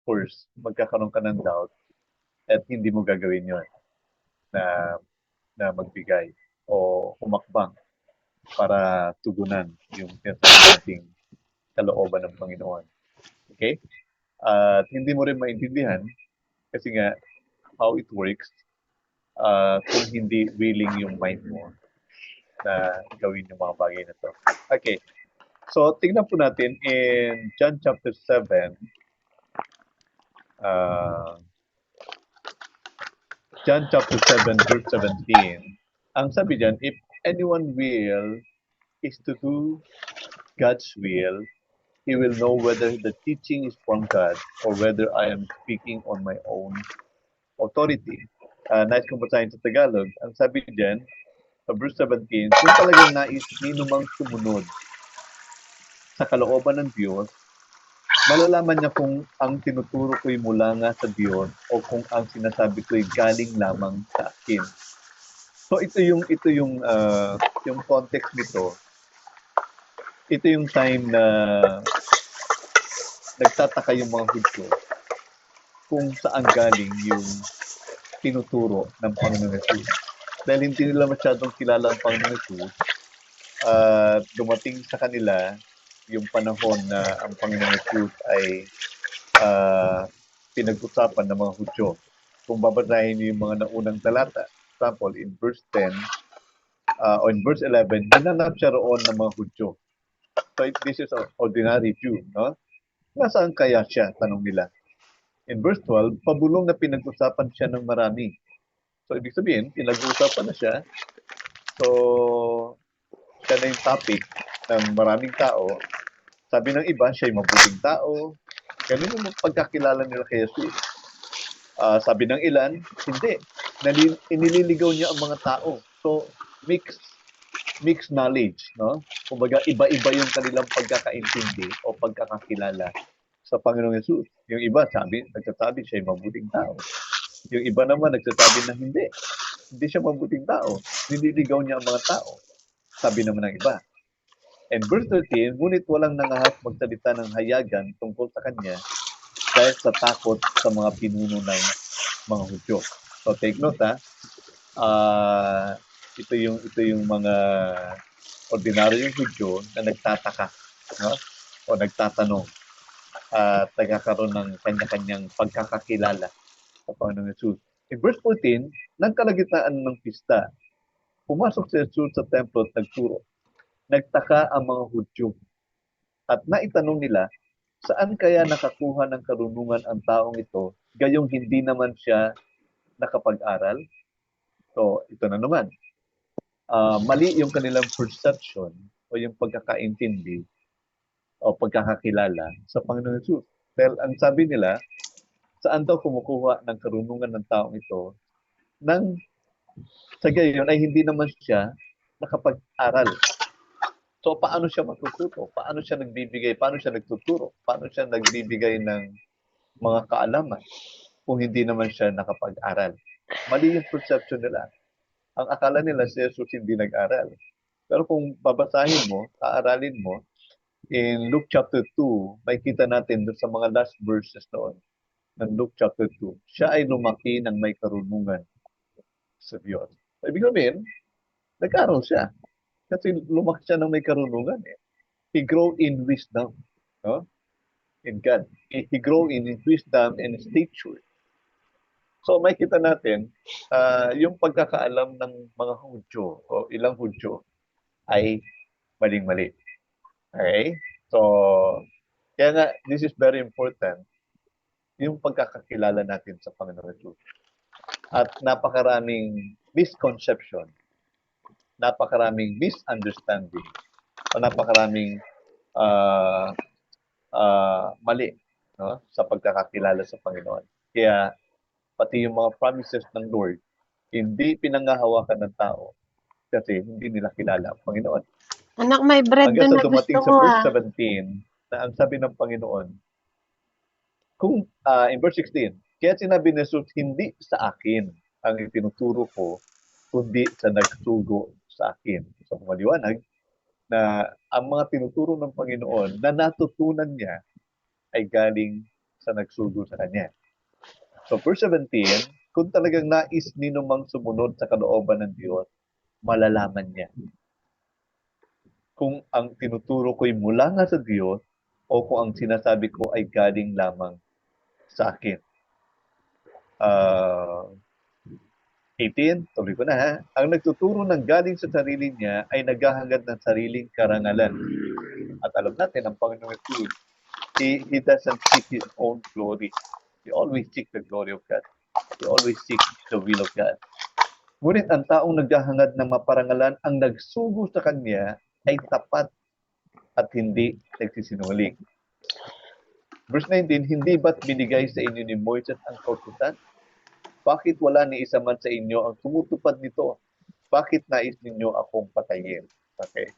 course, magkakaroon ka ng doubt at hindi mo gagawin yon na, na magbigay o humakbang para tugunan yung sinasabi nating kalooban ng Panginoon. Okay? At hindi mo rin maintindihan kasi nga how it works kung hindi willing yung mind mo na gawin yung mga bagay na to. Okay. So, tingnan po natin in John chapter 7, John chapter 7, verse 17. Ang sabi dyan, if anyone will is to do God's will, he will know whether the teaching is from God or whether I am speaking on my own authority. Nice kong basahin sa Tagalog. Ang sabi dyan, sa verse 17, kung talagang nais ninumang sumunod sa kalooban ng Diyos, malalaman niya kung ang tinuturo ko'y mula nga sa Diyos o kung ang sinasabi ko'y galing lamang sa akin. So ito yung context nito. Ito yung time na nagtataka yung mga Hudyo kung saan galing yung tinuturo ng Panginoon Jesus. Dahil hindi nila masyadong kilala ang Panginoon Jesus, dumating sa kanila yung panahon na ang Panginoon Jesus ay pinag-usapan ng mga Hudyo. Kung babasahin niyo yung mga naunang talata, for example, in verse 10 o in verse 11, hinanap siya roon ng mga Hudyo. So this is an ordinary Jew, no? Nasaan kaya siya? Tanong nila. In verse 12, pabulong na pinag-usapan siya ng marami. So ibig sabihin, pinag-usapan na siya. So siya na yung topic ng maraming tao. Sabi ng iba, siya yung mabuting tao. Ganun yung pagkakilala nila kay Jesus. Sabi ng ilan, hindi. Inililigaw niya ang mga tao. So, mixed knowledge, no? Kumbaga, iba-iba yung kanilang pagkakaintindi o pagkakakilala sa Panginoong Jesus. Yung iba, nagsasabi siya yung mabuting tao. Yung iba naman, nagsasabi na hindi. Hindi siya mabuting tao. Nililigaw niya ang mga tao. Sabi naman ng iba. And verse 13, ngunit walang nangahas magsalita ng hayagan tungkol sa kanya dahil sa takot sa mga pinuno ng mga Hudyo. So take note ha. Ito yung mga ordinaryong Hudyo na nagtataka, no? O nagtatanong at nagkakaroon ng kanya-kanyang pagkakakilala sa Panginoon Jesus. In verse 14, nagkalagitnaan ng pista, pumasok si Jesus sa templo at nagturo. Nagtaka ang mga Hudyo at naitanong nila, saan kaya nakakuha ng karunungan ang taong ito, gayong hindi naman siya nakapag-aral? So, ito na naman. Mali yung kanilang perception o yung pagkakaintindi o pagkakakilala sa Panginoon Jesus. Dahil ang sabi nila, saan daw kumukuha ng karunungan ng taong ito nang sa gayon ay hindi naman siya nakapag-aral. So, paano siya matututo? Paano siya nagbibigay? Paano siya nagtuturo? Paano siya nagbibigay ng mga kaalaman kung hindi naman siya nakapag-aral? Mali yung perception nila. Ang akala nila si Jesus hindi nag-aral. Pero kung babasahin mo, aaralin mo, in Luke chapter 2, makikita natin doon sa mga last verses noon ng Luke chapter 2, siya ay lumaki ng may karunungan sa Diyos. Ibig sabihin, nag-aral siya. Kasi lumaki siya ng may karunungan. He grew in wisdom. No? In God. He grew in wisdom and stature. So makikita natin, yung pagkakaalam ng mga Hudyo o ilang Hudyo ay maling-mali. Okay? So, kaya nga, this is very important, yung pagkakakilala natin sa Panginoon Jesus. At napakaraming misconception, napakaraming misunderstanding, o napakaraming mali, no, sa pagkakakilala sa Panginoon. Kaya, pati yung mga promises ng Lord, hindi pinangahawakan ng tao kasi hindi nila kilala ang Panginoon. Anak, may bread Hanggang doon sa na gusto dumating ko sa verse 17, na ang sabi ng Panginoon, kung in verse 16, kaya sinabi ni Jesus, hindi sa akin ang itinuturo ko, kundi sa nagsugo sa akin. So, maliwanag na ang mga tinuturo ng Panginoon na natutunan niya ay galing sa nagsugo sa kanya. So verse 17, kung talagang nais ninumang sumunod sa kalooban ng Diyos, malalaman niya kung ang tinuturo ko'y mula nga sa Diyos o kung ang sinasabi ko ay galing lamang sa akin. 18, tuloy ko na ha. Ang nagtuturo ng galing sa sarili niya ay naghahangad ng sariling karangalan. At alam natin, ang Panginoon Jesus, He doesn't seek His own glory. He always seeks the glory of God. He always seeks the will of God. Ngunit ang taong naghahangad ng maparangalan, ang nagsugo sa Kanya ay tapat at hindi nagsisinungaling. Verse 19, hindi ba't binigay sa inyo ni Moises ang kautusan? Bakit wala ni isa man sa inyo ang tumutupad nito? Bakit nais ninyo akong patayin? Okay.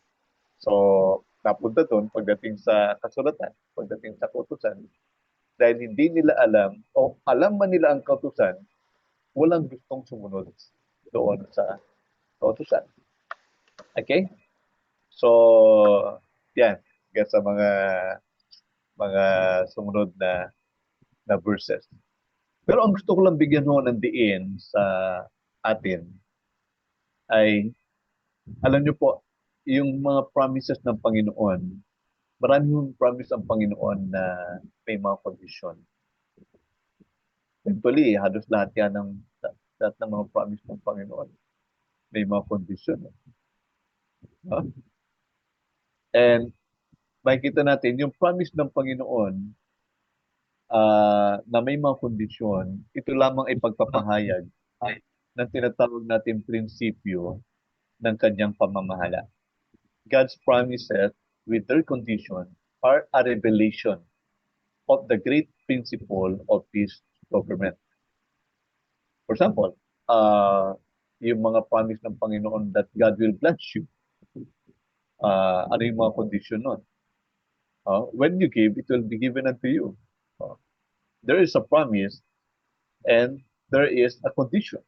So, napunta doon pagdating sa kasulatan, pagdating sa kautusan. Dahil hindi nila alam, o alam man nila ang kautusan, walang gustong sumunod doon sa kautusan. Okay? So, yan. Sa mga sumunod na verses. Pero ang gusto ko lang bigyan ho ng diin sa atin ay, alam niyo po, yung mga promises ng Panginoon, marami yung promise ang Panginoon na may mga kondisyon. Actually, halos lahat ng mga promise ng Panginoon may mga kondisyon. Huh? And makikita natin, yung promise ng Panginoon na may mga kondisyon, ito lamang ay pagpapahayag ng tinatawag natin prinsipyo ng kanyang pamamahala. God's promises with their condition are a revelation of the great principle of His government. For example, yung mga promise ng Panginoon that God will bless you. Ano yung mga condition nun? When you give, it will be given unto you. There is a promise and there is a condition.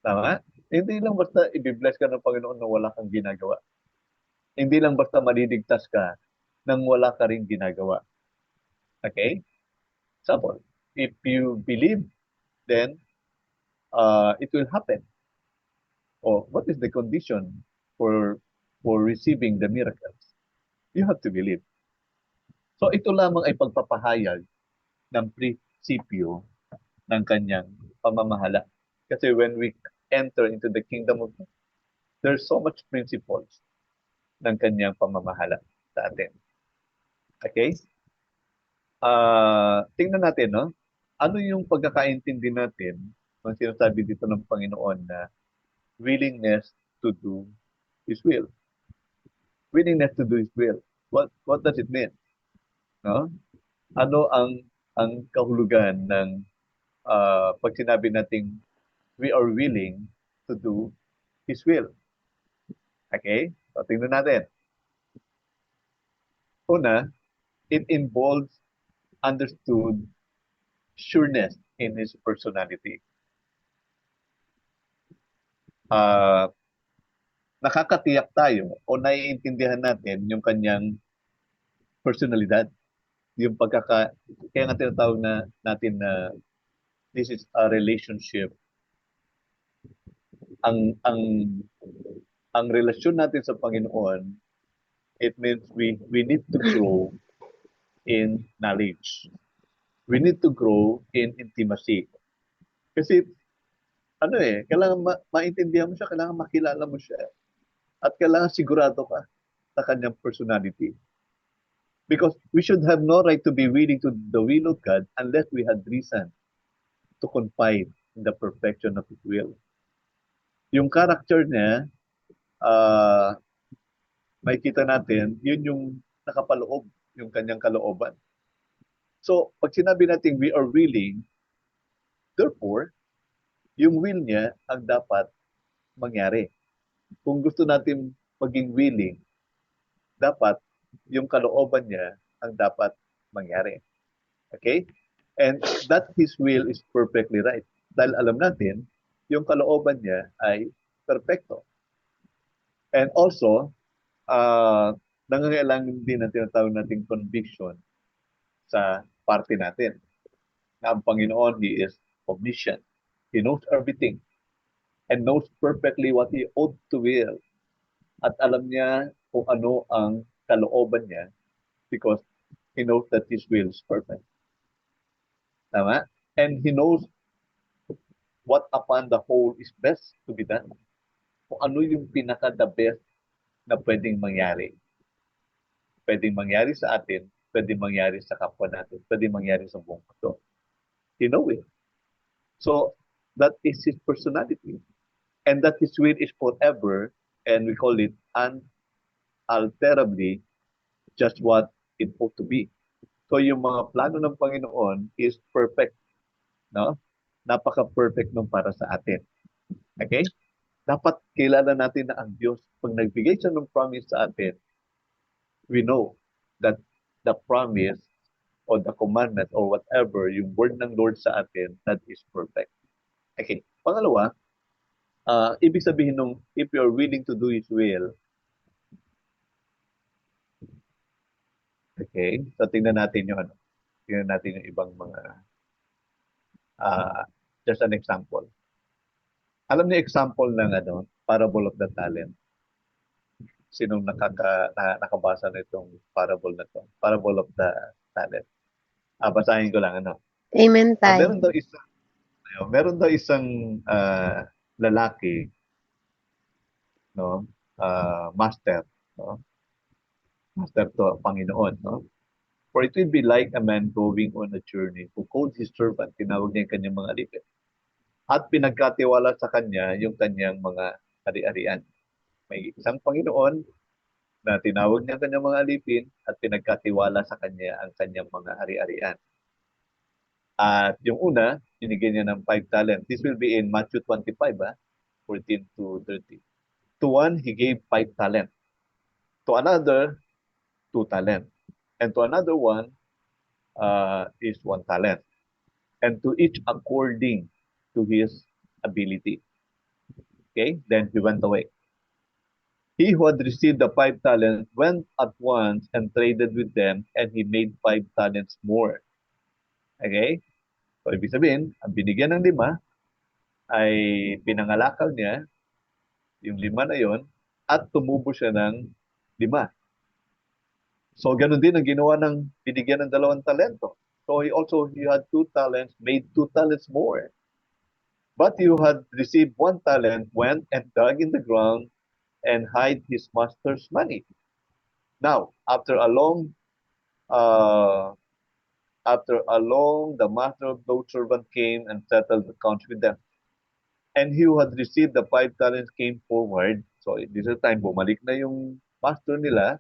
Tama? Hindi lang basta i-bless ka ng Panginoon na wala kang ginagawa. Hindi lang basta maliligtas ka nang wala ka rin ginagawa. Okay? Example, if you believe, then it will happen. Or what is the condition for receiving the miracles? You have to believe. So ito lamang ay pagpapahayag ng prinsipyo ng kanyang pamamahala. Kasi when we enter into the kingdom of God, there's so much principles ng kanyang pamamahala sa atin. Okay? Tingnan natin, no? Ano yung pagkakaintindi natin ng sinasabi dito ng Panginoon na willingness to do His will? Willingness to do His will. What does it mean? No? Ano ang kahulugan ng pag sinabi nating we are willing to do His will? Okay? So, tingnan natin. Una, it involves understood sureness in His personality. Nakakatiyak tayo o naiintindihan natin yung kanyang personalidad. Yung kaya nga tinatawag natin na this is a relationship. Ang relasyon natin sa Panginoon, it means we need to grow in knowledge. We need to grow in intimacy. Kasi kailangan maintindihan mo siya, kailangan makilala mo siya. At kailangan sigurado ka sa kanyang personality. Because we should have no right to be willing to the will of God unless we had reason to confide in the perfection of His will. Yung character niya, makikita natin, yun yung nakapaloob, yung kanyang kalooban. So, pag sinabi natin we are willing, therefore, yung will niya ang dapat mangyari. Kung gusto natin maging willing, dapat yung kalooban niya ang dapat mangyari. Okay? And that His will is perfectly right. Dahil alam natin, yung kalooban niya ay perfecto. And also, nangangailangan din ang tinatawag nating conviction sa parte natin. Na ang Panginoon, He is omniscient. He knows everything and knows perfectly what He ought to will. At alam niya kung ano ang kalooban niya because He knows that His will is perfect. Tama? And He knows what upon the whole is best to be done. Kung ano yung pinaka-the best na pwedeng mangyari. Pwedeng mangyari sa atin, pwedeng mangyari sa kapwa natin, pwedeng mangyari sa buong mundo. You know it. So, that is His personality. And that His will is forever, and we call it unalterably just what it ought to be. So, yung mga plano ng Panginoon is perfect. No? Napaka-perfect nung para sa atin. Okay? Dapat kilala natin na ang Diyos, pag nagbigay siya ng promise sa atin, we know that the promise or the commandment or whatever, yung word ng Lord sa atin, that is perfect. Okay. Pangalawa, ibig sabihin nung if you're willing to do His will, okay, so tingnan natin yung ano, tingnan natin yung ibang mga, just an example. Alam niyo example ng ano, parable of the talent? Sinong nakabasa na itong parable na to? Parable of the talent. Basahin ko lang ano. Amen tayo. Meron daw isang lalaki, no? Master, no? Master to Panginoon, no? For it will be like a man going on a journey who called his servant, tinawag niya yung kanyang mga alipin, at pinagkatiwala sa kanya yung kanyang mga ari-arian. May isang Panginoon na tinawag niya ang kanyang mga alipin at pinagkatiwala sa kanya ang kanyang mga ari-arian. At yung una, binigyan niya ng 5 talents. This will be in Matthew 25, 14 to 30. To one, he gave 5 talents. To another, 2 talents. And to another one is 1 talent. And to each according to his ability. Okay? Then he went away. He who had received the 5 talents went at once and traded with them, and he made 5 talents more. Okay? So, ibig sabihin, ang binigyan ng 5 ay pinangalakal niya yung 5 na yon at tumubo siya ng 5. So, ganun din ang ginawa ng binigyan ng 2 talento. So, he had 2 talents, made 2 talents more. But he who had received 1 talent went and dug in the ground and hid his master's money. Now, after a long, the master of those servants came and settled accounts with them. And he who had received the 5 talents came forward. So, this is time, bumalik na yung master nila.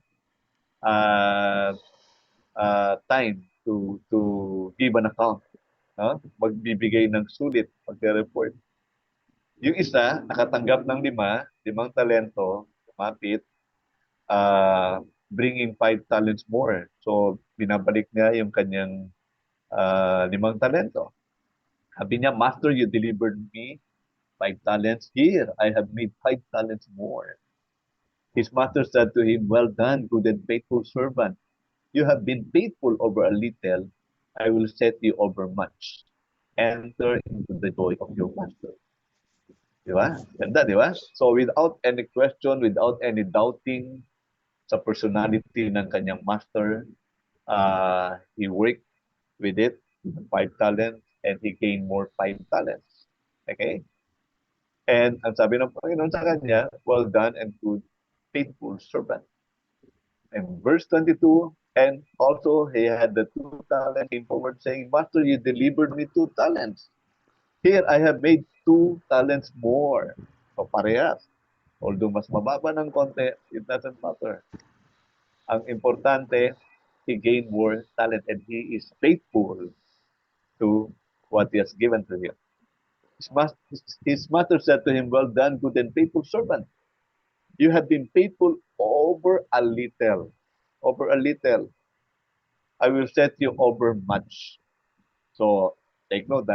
Time to give an account. Magbibigay ng sulit, mag-report. Yung isa, nakatanggap ng 5 talento, lumapit, bringing 5 talents more. So, binabalik niya yung kanyang 5 talento. Sabi niya, Master, you delivered me 5 talents. Here, I have made 5 talents more. His master said to him, well done, good and faithful servant. You have been faithful over a little. I will set you over much. Enter into the joy of your master. Di ba? Ganda, di ba? So without any question, without any doubting sa personality ng kanyang master, he worked with it, 5 talents, and he gained more 5 talents. Okay? And ang sabi ng Panginoon sa kanya, well done and good, faithful servant. And verse 22, and also he had the 2 talents, came forward saying, Master, you delivered me 2 talents. Here I have made 2 talents more. So parehas. Although mas mababa ng konti, it doesn't matter. Ang importante, he gained more talent and he is faithful to what he has given to him. His master said to him, well done, good and faithful servant. You have been faithful over a little. Over a little. I will set you over much. So, take note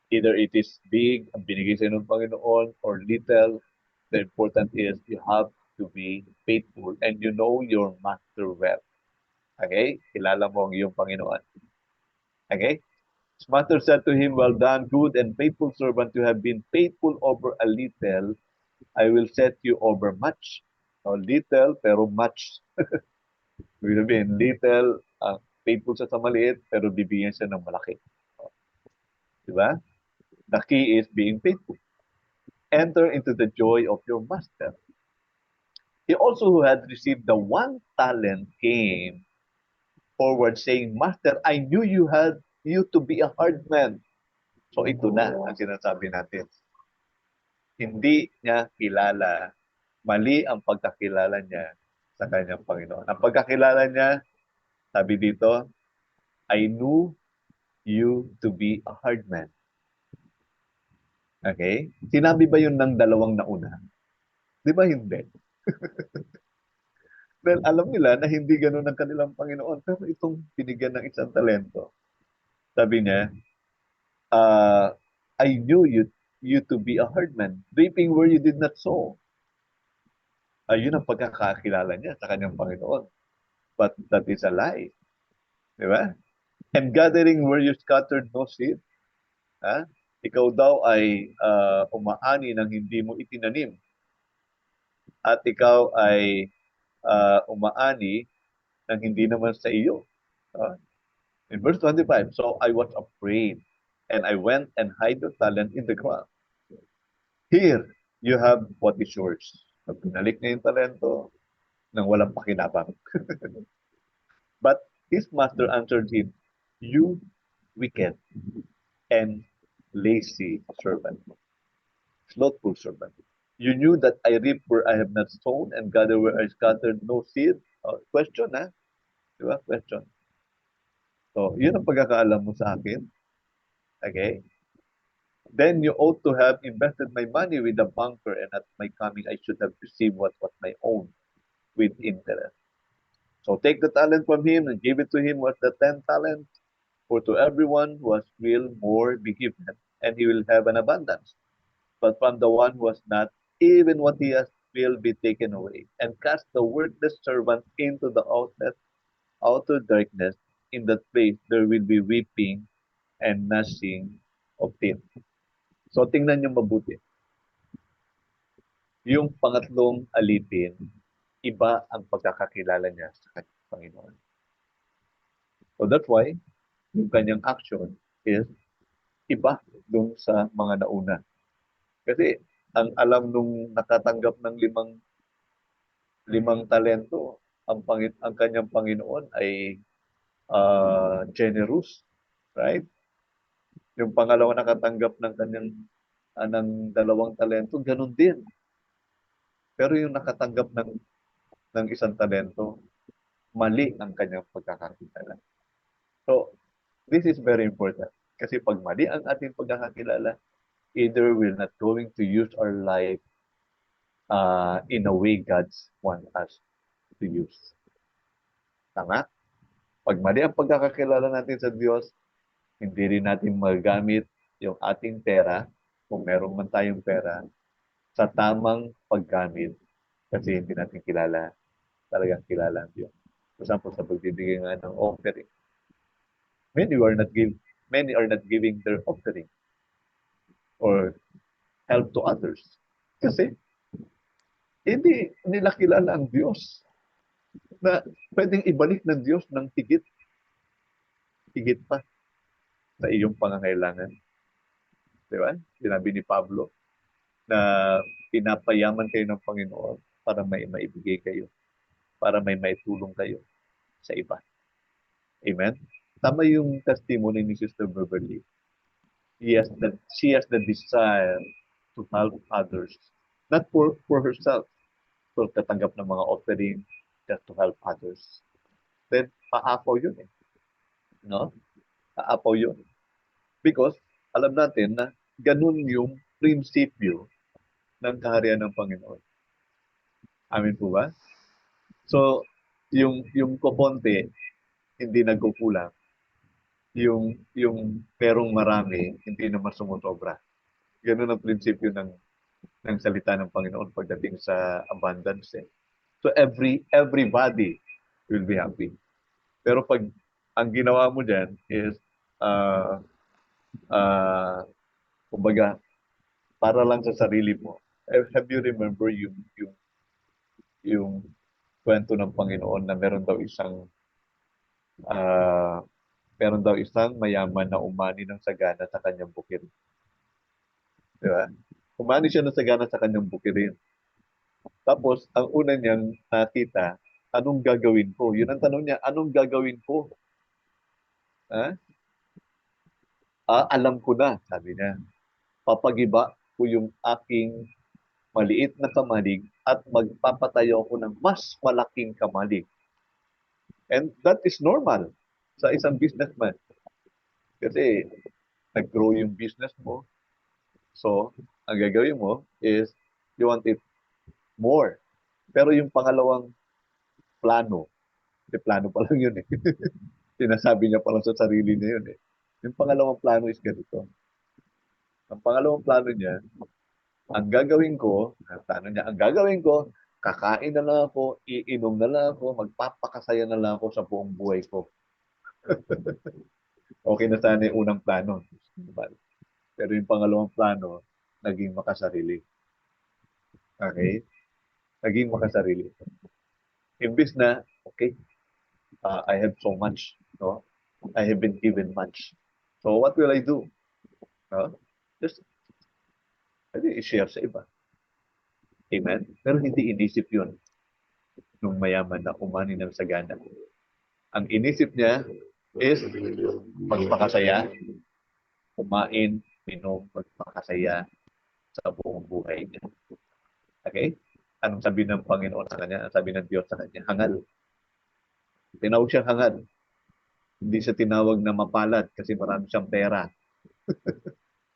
either it is big, ang binigay sa ng Panginoon, or little, the important is you have to be faithful and you know your master well. Okay? Kilala mo ang iyong Panginoon. Okay? His master said to him, "Well done, good and faithful servant. You have been faithful over a little. I will set you over much." So, little, pero much. Ibig sabihin, little, faithful siya sa maliit, pero bibigyan siya ng malaki. Diba? The key is being faithful. Enter into the joy of your master. He also who had received the 1 talent came forward saying, "Master, I knew you to be a hard man." So ito na ang sinasabi natin. Hindi niya kilala. Mali ang pagkakilala niya sa kanyang Panginoon. Ang pagkakilala niya, sabi dito, "I knew you to be a hard man." Okay? Sinabi ba yun ng dalawang nauna? Di ba hindi? Dahil alam nila na hindi ganun ang kanilang Panginoon. Pero itong binigyan ng isang talento, sabi niya, I knew you to be a hard man, reaping where you did not sow. Ayun ang pagkakakilala niya sa kanyang Panginoon. But that is a lie. Di ba? And gathering where you scattered no seed. Ha? Ikaw daw ay umaani ng hindi mo itinanim. At ikaw ay umaani ng hindi naman sa iyo. In verse 25, so I was afraid, and I went and hid the talent in the ground. Here, you have what is yours. Pag pinalik niya yung talento, nang walang pakinabang. But his master answered him, "You wicked and lazy servant, slothful servant. You knew that I reap where I have not sown and gather where I scattered no seed." Question, ha? Di ba? Question. So, yun ang pagkakaalam mo sa akin. Okay? Then you ought to have invested my money with a banker, and at my coming I should have received what was my own with interest. So take the talent from him and give it to him with the 10 talents. For to everyone who has will more be given, and he will have an abundance. But from the one who has not, even what he has will be taken away. And cast the worthless servant into the outer darkness. In that place there will be weeping and gnashing of teeth. So tingnan niyo mabuti. Yung pangatlong alipin, iba ang pagkakakilala niya sa kanyang Panginoon. So that's why yung kanyang action is iba dun sa mga nauna. Kasi ang alam nung nakatanggap ng limang talento, ang kanyang Panginoon ay generous, right? Yung pangalawa nakatanggap ng kanyang ng 2 talento, ganun din. Pero yung nakatanggap ng isang talento, mali ang kanyang pagkakakilala. So, this is very important. Kasi pag mali ang ating pagkakakilala, either we're not going to use our life in a way God's want us to use. Tama? Pag mali ang pagkakakilala natin sa Diyos, hindi rin natin magagamit yung ating pera, kung meron man tayong pera, sa tamang paggamit kasi hindi natin talagang kilala ang Diyos. For example, sa pagbibigay nga ng offering. Many are not giving their offering or help to others. Kasi hindi nila kilala ang Diyos na pwedeng ibalik ng Diyos ng higit pa sa iyong pangangailangan. Di ba? Sinabi ni Pablo na pinapayaman kayo ng Panginoon para may maibigay kayo, para may maitulong kayo sa iba. Amen? Tama yung testimony ni Sister Beverly. She has the desire to help others. Not for herself. So, tatanggap ng mga offering just to help others. Then, paapaw yun eh. No? Paapaw yun. Because, alam natin na ganun yung prinsipyo ng kaharian ng Panginoon. Amin po ba? So, yung kokonti, hindi nagkukulang. Yung perong marami, hindi naman sumusobra. Ganun ang prinsipyo ng salita ng Panginoon pagdating sa abundance. So everybody will be happy. Pero pag ang ginawa mo dyan is, uh, uh, kumbaga, para lang sa sarili mo. Have you remember yung kwento ng Panginoon na uh, meron daw isang mayaman na umani ng sagana sa kanyang bukirin. Di ba? Umani siya ng sagana sa kanyang bukirin. Tapos, ang una niyang nakita, anong gagawin ko? Yun ang tanong niya, anong gagawin ko? Ha? Alam ko na, sabi niya. Papagiba ko yung aking maliit na kamalig at magpapatayo ako ng mas malaking kamalig. And that is normal sa isang businessman. Kasi nag-grow yung business mo. So, ang gagawin mo is you want it more. Pero yung pangalawang plano, plano pa lang yun eh. Sinasabi niya pa lang sa sarili niya yun eh. Yung pangalawang plano is ganito. Ang pangalawang plano niya, ang gagawin ko, kakain na lang ako, iinom na lang ako, magpapakasaya na lang ako sa buong buhay ko. Okay na sana yung unang plano. Pero yung pangalawang plano, naging makasarili. Okay? Naging makasarili. Imbis na, okay, I have so much. No? I have been given much. So what will I do? No? Just, i-share sa iba. Amen? Pero hindi inisip yun nung mayaman na umani ng sagana. Ang inisip niya is magpakasaya, kumain, minom, magpakasaya sa buong buhay niya. Okay? Anong sabi ng Panginoon sa kanya? Ang sabi ng Diyos sa kanya? Hangal. Tinawag siyang hangal. Hindi siya tinawag na mapalad kasi marami siyang pera.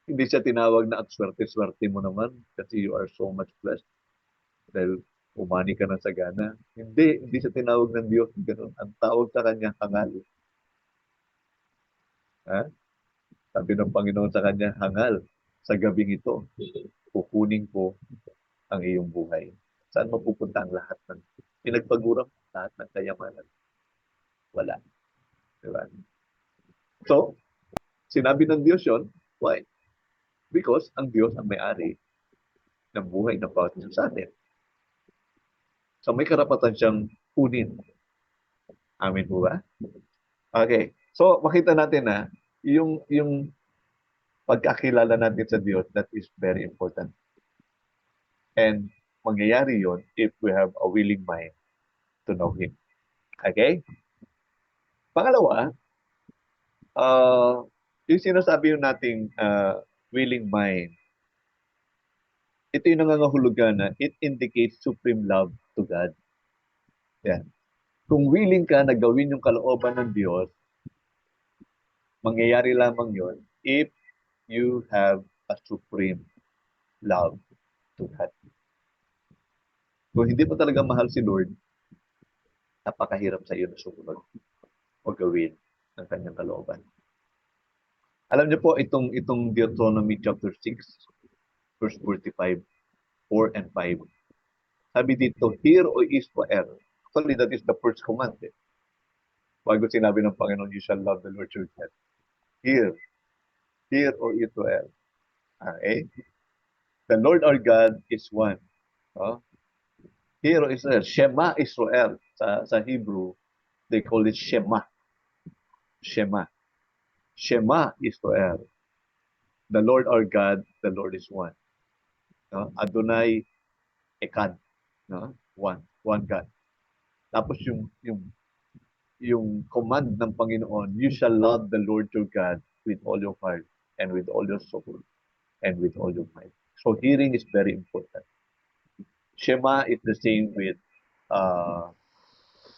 Hindi siya tinawag na at swerte-swerte mo naman kasi you are so much blessed. Dahil umani ka ng sagana. Hindi siya tinawag ng Diyos. Ganun. Ang tawag sa kanya, hangal. Ha? Sabi ng Panginoon sa kanya, hangal. Sa gabing ito, kukunin ko ang iyong buhay. Saan mapupunta ang lahat ng pinagpaguran lahat ng kayamanan? Wala. Diba? So, sinabi ng Diyos yun, why? Because ang Diyos ang may-ari ng buhay ng bawat isa sa atin. So, may karapatan siyang kunin. Amin po ba? Okay. So, makita natin na yung pagkakilala natin sa Diyos, that is very important. And mangyayari yon if we have a willing mind to know Him. Okay? Pangalawa, yung sinasabi yung nating willing mind, ito yung nangangahulugan na it indicates supreme love to God. Yan. Kung willing ka na gawin yung kalooban ng Diyos, mangyayari lamang yon if you have a supreme love to God. Kung hindi mo talaga mahal si Lord, napakahirap sa iyo na sumunod o gawin ang kanyang kalooban. Alam niyo po, itong Deuteronomy chapter 6, verse 45, 4 and 5. Sabi dito, hear, O Israel. Actually, that is the first command. Bago sinabi ng Panginoon, you shall love the Lord your God. Hear, O Israel. Okay? The Lord our God is one. Oh? Hear, O Israel. Shema Israel. Sa Hebrew, they call it Shema. Shema. Shema Israel. The Lord our God, the Lord is one. No? Adonai Echad. No? One God. Tapos yung command ng Panginoon, you shall love the Lord your God with all your heart and with all your soul and with all your mind. So hearing is very important. Shema is the same with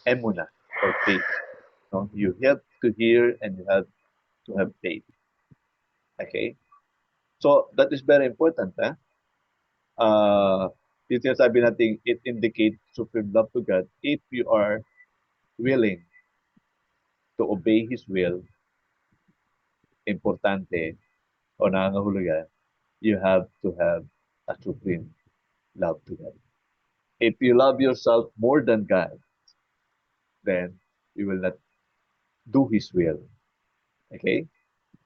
emunah or faith. No? You have to hear and you have to have faith. Okay? So that is very important. Yung sinasabi natin, it indicates supreme love to God if you are willing to obey His will. Importante o nangangahulugan, you have to have a supreme love to God. If you love yourself more than God, then you will not do His will. Okay?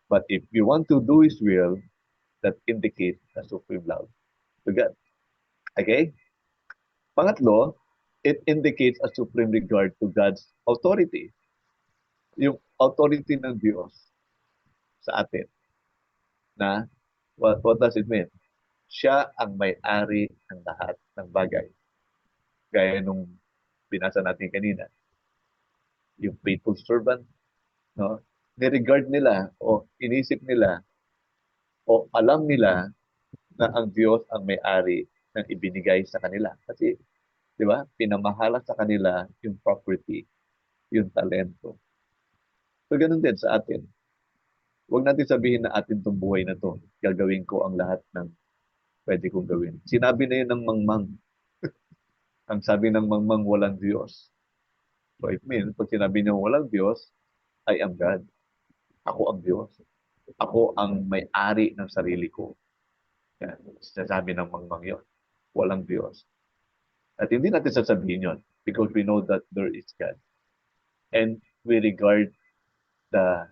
But if you want to do His will, that indicates a supreme love to God. Okay? Pangatlo, it indicates a supreme regard to God's authority. Yung authority ng Diyos sa atin na what does it mean? Siya ang may-ari ng lahat ng bagay. Gaya nung binasa natin kanina, yung faithful servant, no? Niregard nila o inisip nila o alam nila na ang Diyos ang may-ari ng ibinigay sa kanila. Kasi, di ba, pinamahala sa kanila yung property, yung talento. So, ganun din sa atin. Huwag natin sabihin na atin itong buhay na to. Gagawin ko ang lahat ng pwede kong gawin. Sinabi na yun ng mangmang. Ang sabi ng mangmang, walang Diyos. So, it means, pag sinabi niya walang Diyos, I am God. Ako ang Diyos. Ako ang may-ari ng sarili ko. Yan. Sinasabi ng mangmang yun. Walang Diyos. At hindi natin sasabihin yun because we know that there is God. And we regard the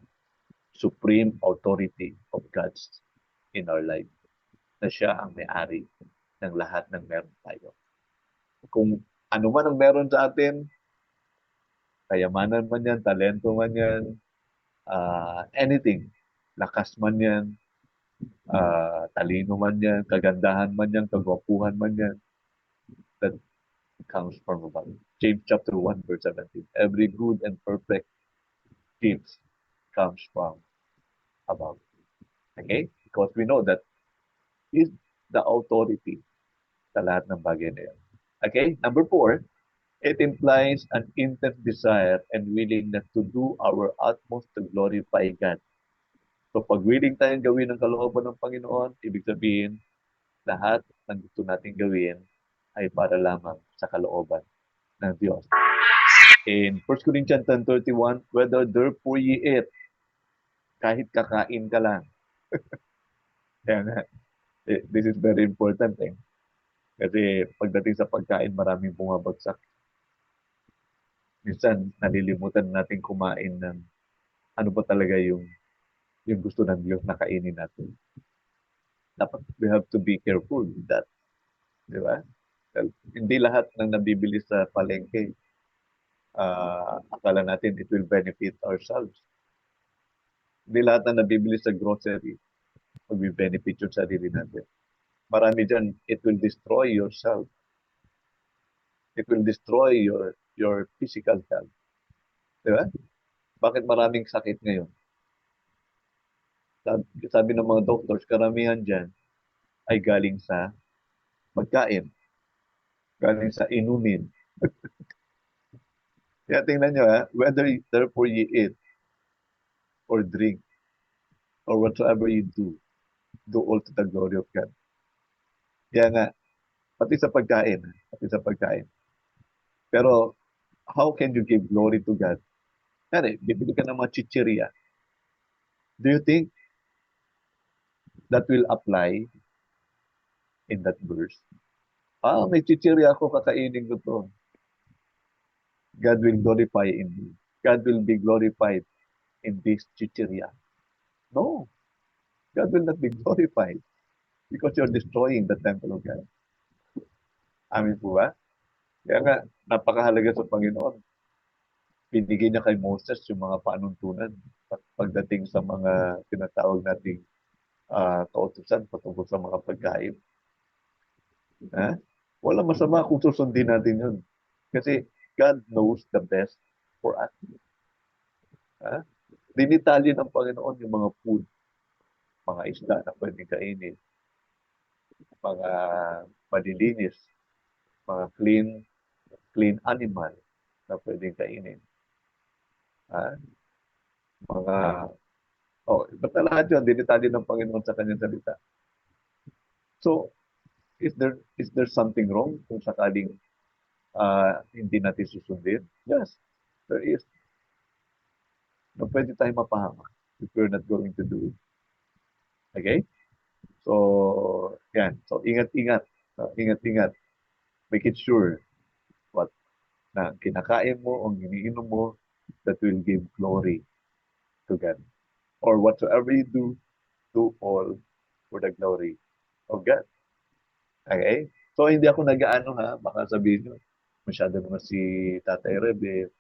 supreme authority of God's in our life. Na siya ang may-ari ng lahat ng meron tayo. Kung ano man ang meron sa atin, kayamanan man yan, talento man yan, anything, lakas man yan, talino man yan, kagandahan man yan, kagwapuhan man yan, that comes from above. James chapter 1 verse 17. Every good and perfect gift comes from above. Okay? Because we know that is the authority sa lahat ng bagay na yan. Okay? Number 4, it implies an intense desire and willingness to do our utmost to glorify God. So pag willing tayong gawin ang kalooban ng Panginoon, ibig sabihin, lahat ng gusto nating gawin ay para lamang sa kalooban ng Diyos. In 1 Corinthians 10:31, whether therefore ye eat, kahit kakain ka lang. This is very important. Kasi pagdating sa pagkain, maraming bumabagsak. Minsan, nalilimutan natin kumain ng ano ba talaga yung gusto ng Diyos na kainin natin. Dapat we have to be careful with that. Di ba? Well, hindi lahat ng nabibili sa palengke, akala natin it will benefit ourselves. Hindi lahat ng nabibili sa grocery mag-benefit yung sarili natin. Marami dyan, it will destroy yourself. It will destroy your physical health. Di ba? Bakit maraming sakit ngayon? Sabi ng mga doctors, karamihan dyan ay galing sa pagkain, galing sa inumin. Kaya tingnan nyo, whether therefore you eat or drink or whatsoever you do all to the glory of God. Kaya nga, pati sa pagkain, pati sa pagkain. Pero, how can you give glory to God? Kaya, bibili ka ng mga chichirya. Do you think that will apply in that verse? May chichirya ako, kakainin ko to. God will glorify in me. God will be glorified in this chichirya. No, God will not be glorified because you're destroying the temple of God. Amin po ba? Kaya nga, napakahalaga sa Panginoon. Binigay niya kay Moses yung mga panuntunan pagdating sa mga tinatawag nating kautusan patungkol sa mga pagkain. Wala masama kung susundin natin yun. Kasi God knows the best for us. Dinitalye ng Panginoon yung mga food, mga isda na pwedeng kainin, mga malilinis, mga clean animal na pwedeng kainin. Basta lahat yun, dinitalye ng Panginoon sa kanyang salita. So, is there something wrong kung sakaling hindi natin susundin? Yes, there is. No, pwede tayong mapahama if we're not going to do it. Okay? So, yan. So, ingat-ingat. Ingat-ingat. Make it sure what na kinakain mo o iniinom mo that will give glory to God. Or whatsoever you do all for the glory of God. Okay? So, hindi ako nag-aano ha, baka sabihin nyo, masyado naman si Tatay Rebe,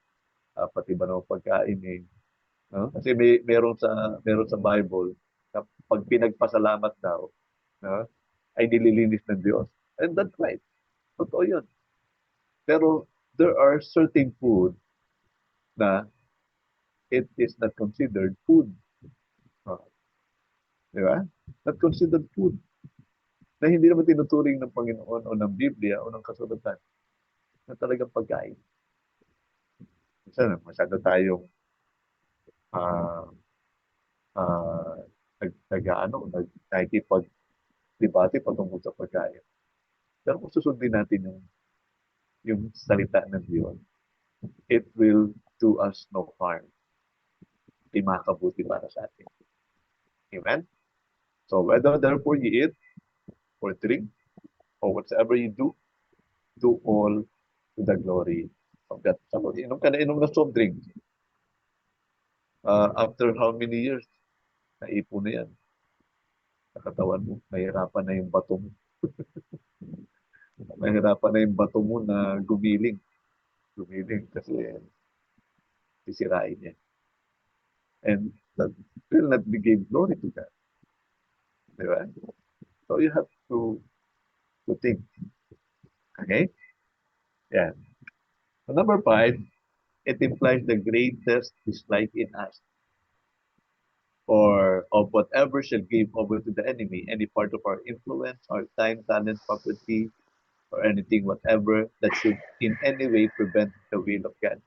pati ba naman pagkain eh. No? Kasi meron sa Bible, na pag pinagpasalamat daw, no, ay nililinis ng Diyos. And that's right. Totoo yun. Pero there are certain food na it is not considered food. No? Di ba? Not considered food. Na hindi naman tinuturing ng Panginoon o ng Biblia o ng kasulatan na talagang pagkain. Minsan, masyado tayong uh, uh, nakikipag-debate patungkol sa pagkain. Pero kung susundin natin yung salita ng Diyos, it will do us no harm. Di makabuti para sa atin. Amen? So whether therefore you eat or drink or whatever you do all to the glory of God. So, inom ka na inom na soft drink. After how many years, naipon na yan. Sa katawan mo, nahihirapan na yung bato mo. Nahihirapan na yung bato mo na gumiling. Gumiling kasi sisirain niya. And that will not give glory to God. Diba? So you have to think. Okay? Yeah. So number 5, it implies the greatest dislike in us or of whatever shall give over to the enemy, any part of our influence, our time, talent, property, or anything whatever that should in any way prevent the will of God.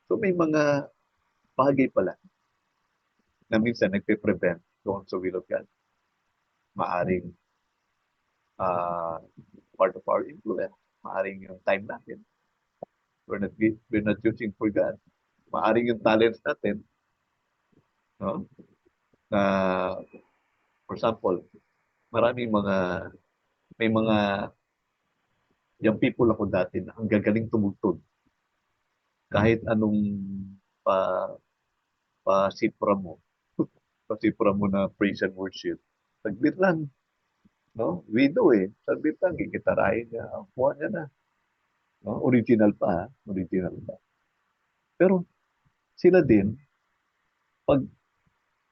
So may mga bagay pala na minsan nagpe-prevent doon sa will of God. Maaring uh, part of our influence, maaring yung time natin. We're not using for God. Maaring yung talents natin, no? Na, for example, may mga yung people ako dati na ang gagaling tumugtog. Kahit anong pa, pasipra mo, pasipra mo na praise and worship. Saglit lang, no? Widow eh. Saglit lang, gigitarahin niya. Ang kuha niya na. No? Original pa, ha? Original pa. Pero sila din, pag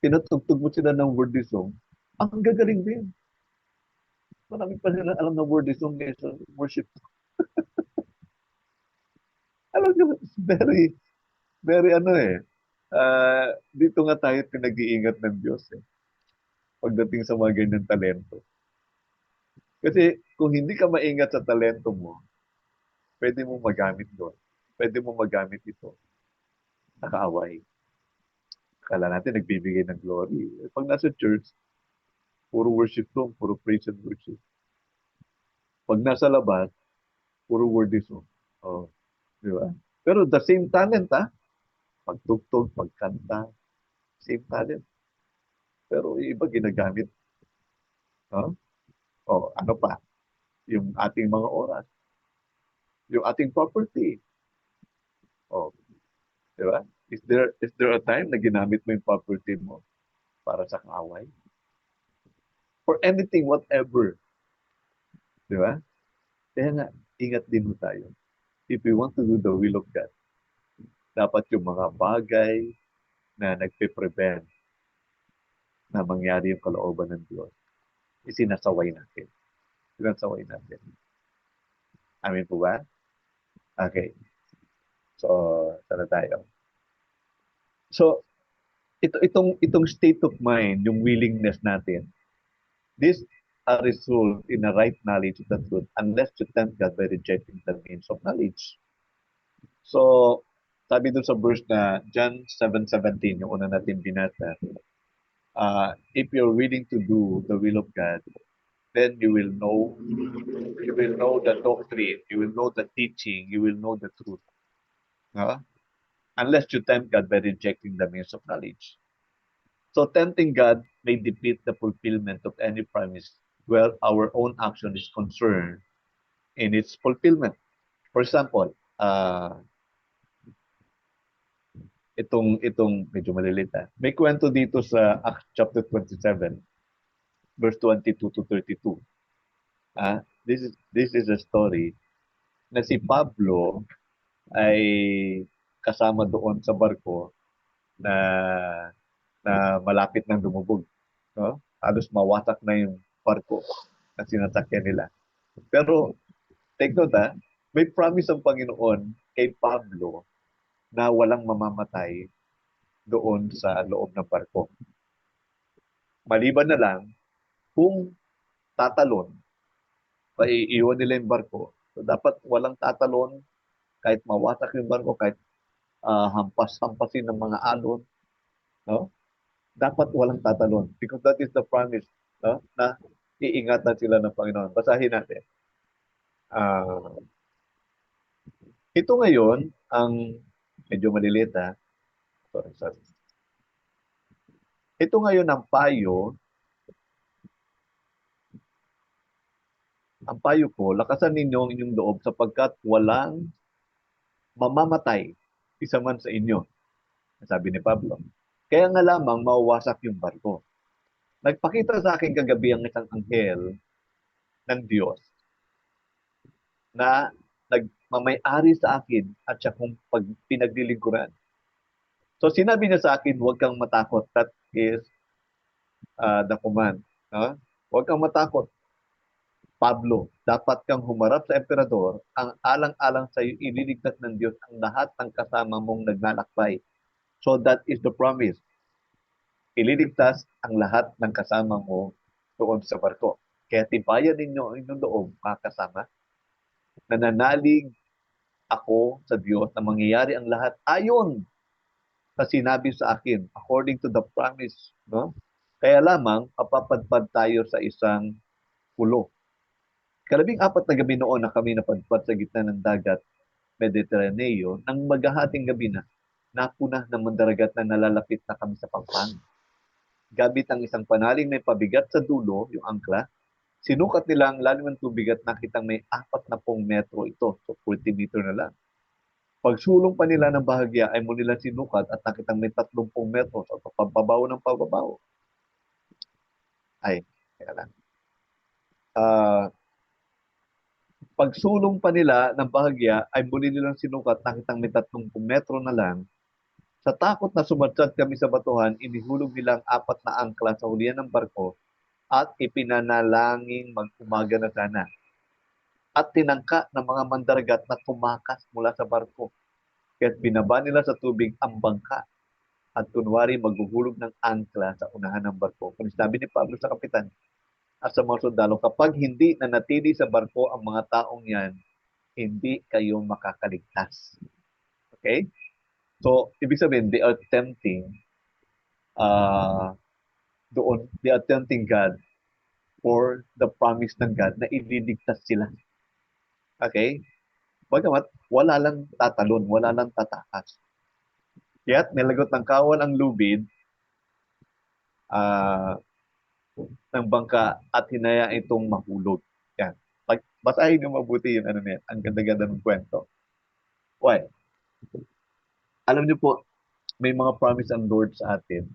tinatugtog mo sila ng worldly song, ang gagaling din. Marami pa sila alam na worldly song kaysa worship. Alam nyo, it's very, very ano eh. Dito nga tayo pinag-iingat ng Diyos eh. Pagdating sa mga ganyan talento. Kasi kung hindi ka maingat sa talento mo, pwede mo magamit doon. Pwede mo magamit ito sa kaaway. Kala natin nagbibigay ng glory. Pag nasa church, puro worship song, puro praise and worship. Pag nasa labas, puro worldly song. Oh, di ba? Pero the same talent, ha? Pagtugtog, pagkanta, same talent. Pero yung iba ginagamit. Huh? O, ano pa? Yung ating mga oras. Yung ating property. O, di ba? Is there a time na ginamit mo yung property mo para sa kaaway? For anything, whatever. Di ba? Kaya nga, ingat din mo tayo. If we want to do the will of God, dapat yung mga bagay na nagpe-prevent na mangyari yung kalooban ng Diyos, isinasaway natin. Sinasaway natin. Amin po ba? Okay. So, sana tayo. So, itong state of mind, yung willingness natin, this are result in a right knowledge of the truth unless you tempt God by rejecting the means of knowledge. So, sabi dun sa verse na John 7:17, yung una natin binasa, if you're willing to do the will of God, then you will know the doctrine, you will know the teaching, you will know the truth. Unless you tempt God by rejecting the means of knowledge. So tempting God may defeat the fulfillment of any promise where our own action is concerned in its fulfillment. For example, itong medyo maliliit. May kwento dito sa Acts chapter 27, verse 22 to 32. This is a story na si Pablo ay kasama doon sa barko na malapit nang lumubog. No? Halos mawasak na yung barko na sinasakyan nila. Pero take note, may promise ang Panginoon kay Pablo na walang mamamatay doon sa loob ng barko. Maliban na lang kung tatalon, maiiwan nila yung barko. So dapat walang tatalon kahit mawasak yung barko, kahit hampas-hampasin ng mga alon, no? Dapat walang tatalon because that is the promise, no? Na iingatan sila ng Panginoon. Basahin natin. Ito ngayon ang medyo maliliit, sorry. Ito ngayon ang payo ko, lakasan ninyo ang inyong loob sapagkat walang mamamatay isa man sa inyo, sabi ni Pablo. Kaya nga lamang mawawasak yung barko. Nagpakita sa akin kagabi ang isang anghel ng Diyos na nagmamay-ari sa akin at siya kong pinaglilingkuran. So sinabi niya sa akin, huwag kang matakot. That is the command. Huwag kang matakot. Pablo, dapat kang humarap sa emperador, ang alang-alang sa iyo ililigtas ng Diyos ang lahat ng kasama mong naglalakbay. So that is the promise. Ililigtas ang lahat ng kasama mo doon sa barko. Kaya tibayan ninyo ang inyong loob, mga kasama. Nananalig ako sa Diyos na mangyayari ang lahat ayon sa sinabi sa akin, according to the promise. No? Kaya lamang, papapadpad tayo sa isang pulo. 14 na gabi noon na kami napadpad sa gitna ng dagat Mediteraneo, nang maghahating gabi na, napuna ng mandaragat na nalalapit na kami sa pampang. Gamit ang isang panaling may pabigat sa dulo, yung angkla, sinukat nila ang lalim ng tubig at nakitang may 40 metro ito, so 40 meter na lang. Pagsulong pa nila ng bahagya ay muli lang sinukat at nakitang may 30 metro, so pababaw ng pababaw. Ay, kaya lang. Pagsulong pa nila ng bahagya ay muli nilang sinukat, nakitang may 30 metro na lang. Sa takot na sumadsad kami sa batuhan, inihulog nilang 4 na angkla sa hulihan ng barko at ipinanalangin mag-umaga na sana. At tinangka ng mga mandaragat na tumakas mula sa barko. Kaya't binaba nila sa tubig ang bangka at kunwari maghuhulog ng angkla sa unahan ng barko. Kung sabi ni Pablo sa kapitan at sa mga sundalo, kapag hindi nanatili sa barko ang mga taong yan, hindi kayo makakaligtas. Okay? So, ibig sabihin, they are tempting God for the promise ng God na ililigtas sila. Okay? Bagamat, wala lang tatalon, wala lang tatakas. Kaya't nilagot ng kawal ang lubid ng bangka at hinaya itong mahulog. Yan. Basahin nyo mabuti yung ano niya, ang ganda-ganda ng kwento. Why? Alam niyo po, may mga promise ang Lord sa atin.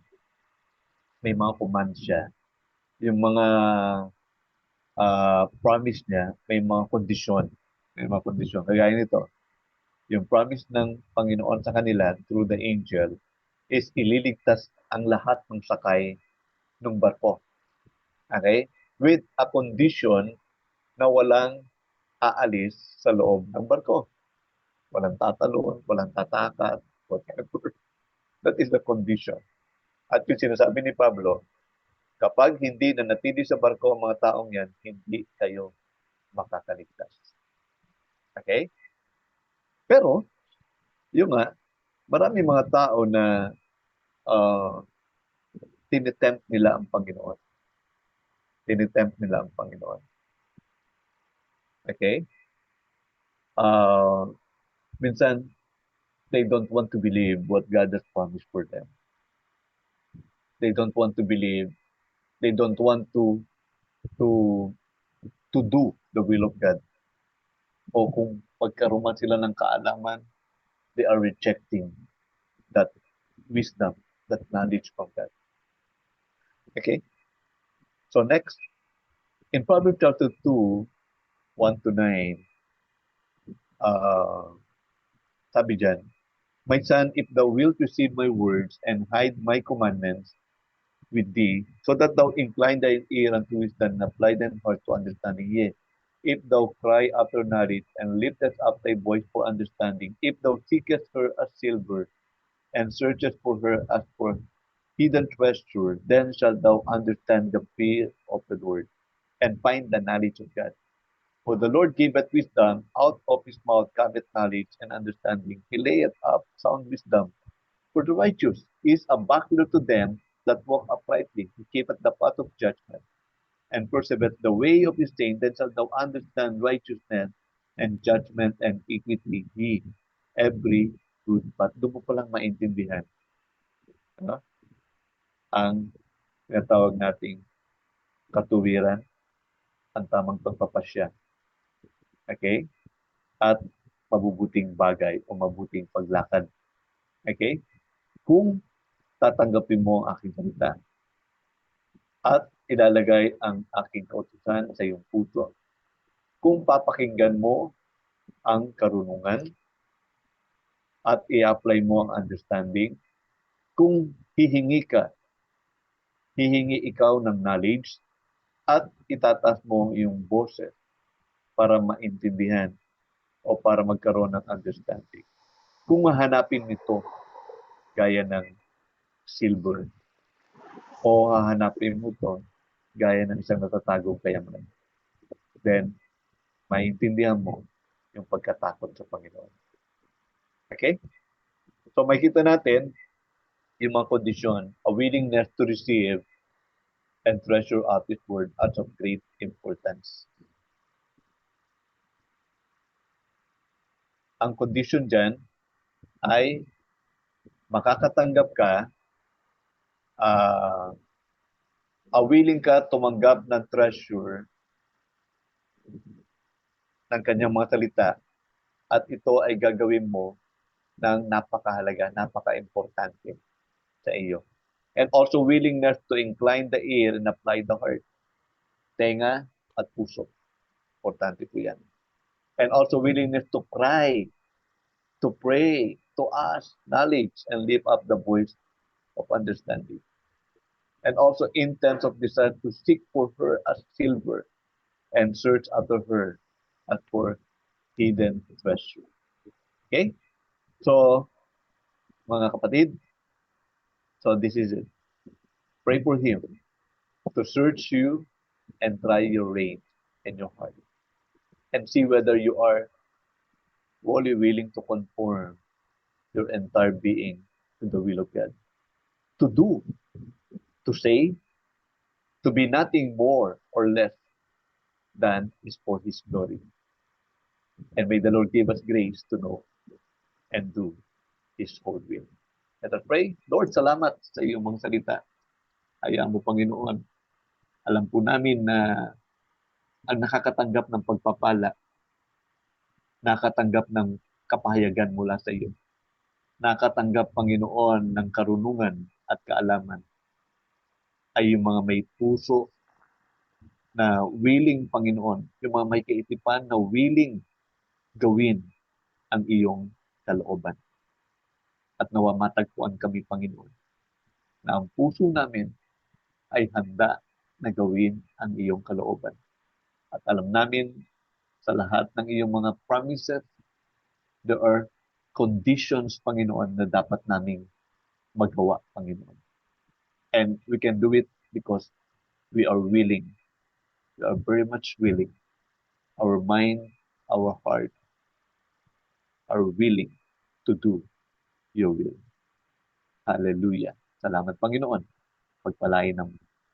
May mga commands siya. Yung mga promise niya, may mga kondisyon. May mga kondisyon. Kagaya nito, yung promise ng Panginoon sa kanila through the angel is ililigtas ang lahat ng sakay ng barko. Okay? With a condition na walang aalis sa loob ng barko. Walang tatalon, walang tatakas, whatever. That is the condition. At yung sinasabi ni Pablo, kapag hindi nanatili sa barko ang mga taong yan, hindi kayo makakaligtas. Okay? Pero, yung marami mga tao na tinitempt nila ang Panginoon. Tinitempt nila ang Panginoon. Okay? Minsan, they don't want to believe what God has promised for them. They don't want to believe. They don't want to do the will of God. O kung pagkaroon sila ng kaalaman, they are rejecting that wisdom, that knowledge from God. Okay? So next, in Proverbs chapter 2, 1 to 9, uh, sabi dyan, My son, if thou wilt receive my words and hide my commandments with thee, so that thou incline thine ear unto wisdom and apply thine heart to understanding. Yea, if thou cry after knowledge and liftest up thy voice for understanding, if thou seekest her as silver and searchest for her as for hidden treasure, then shalt thou understand the fear of the Lord and find the knowledge of God. For the Lord giveth wisdom, out of his mouth cometh knowledge and understanding. He layeth up sound wisdom. For the righteous is a buckler to them that walk uprightly. He keepeth the path of judgment, and persevereth the way of his saint. Then shalt thou understand righteousness and judgment and equity. He, every good path. Doon mo palang maintindihan, ano? Ang tinatawag nating katuwiran, ang tamang pagpapasya. Okay? At mabubuting bagay o mabuting paglakad. Okay? Kung tatanggapin mo ang aking salita at ilalagay ang aking kautusan sa iyong puso. Kung papakinggan mo ang karunungan at i-apply mo ang understanding, kung hihingi ikaw ng knowledge at itataas mo yung boses para maintindihan o para magkaroon ng understanding. Kung hahanapin nito gaya ng silver o hahanapin mo to gaya ng isang natatagong kayamanan, then maintindihan mo yung pagkatakot sa Panginoon. Okay? So makikita natin yung mga kondisyon, a willingness to receive and treasure out His word as of great importance. Ang kondisyon dyan ay makakatanggap ka, willing ka tumanggap ng treasure ng kanyang mga salita at ito ay gagawin mo ng napakahalaga, napaka-importante sa iyo. And also willingness to incline the ear and apply the heart. Tenga at puso. Importante po yan. And also willingness to cry, to pray, to ask knowledge, and lift up the voice of understanding. And also intense of desire to seek for her as silver and search after her as for hidden treasure. Okay? So, mga kapatid, so this is it. Pray for Him to search you and try your reign in your heart. And see whether you are fully willing to conform your entire being to the will of God. To do, to say, to be nothing more or less than is for His glory. And may the Lord give us grace to know and do His whole will. Let us pray. Lord, salamat sa iyong mga salita. Hayaan mo, Panginoon. Alam po namin na ang nakakatanggap ng pagpapala, nakakatanggap ng kapahayagan mula sa iyo. Nakakatanggap, Panginoon, ng karunungan at kaalaman ay yung mga may puso na willing, Panginoon, yung mga may kaisipan na willing gawin ang iyong kalooban. At nawa matagpuan kami, Panginoon, na ang puso namin ay handa na gawin ang iyong kalooban. At alam namin sa lahat ng iyong mga promises, there are conditions, Panginoon, na dapat naming magawa, Panginoon. And we can do it because we are willing. We are very much willing. Our mind, our heart are willing to do your will. Hallelujah. Salamat, Panginoon. Pagpalain ng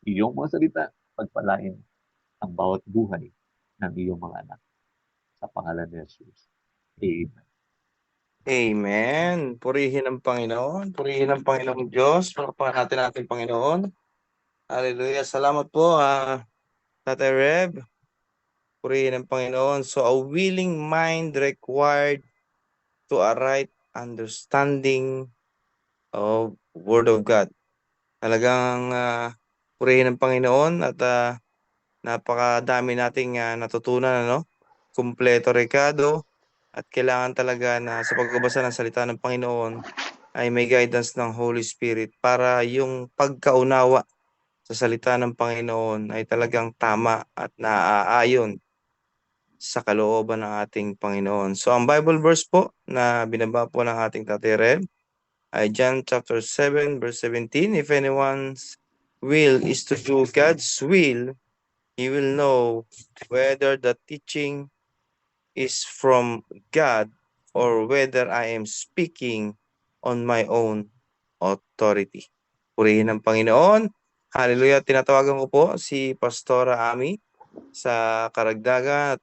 iyong mga salita, pagpalain ang bawat buhay ng iyong mga anak. Sa pangalan ni Jesus. Amen. Amen. Purihin ang Panginoon. Purihin ang Panginoong Diyos. Pagpapahan natin ating Panginoon. Hallelujah. Salamat po, Tatay Reb. Purihin ang Panginoon. So, a willing mind required to a right understanding of Word of God. Talagang purihin ng Panginoon at napakadami nating natutunan, ano? Kumpleto, Ricardo, at kailangan talaga na sa pagbabasa ng salita ng Panginoon ay may guidance ng Holy Spirit para yung pagkaunawa sa salita ng Panginoon ay talagang tama at naaayon sa kalooban ng ating Panginoon. So ang Bible verse po na binaba po ng ating Tatay Reb ay John chapter 7 verse 17. If anyone's will is to do God's will, he will know whether the teaching is from God or whether I am speaking on my own authority. Purihin ng Panginoon. Hallelujah. Tinatawagan ko po si Pastora Ami sa karagdagan at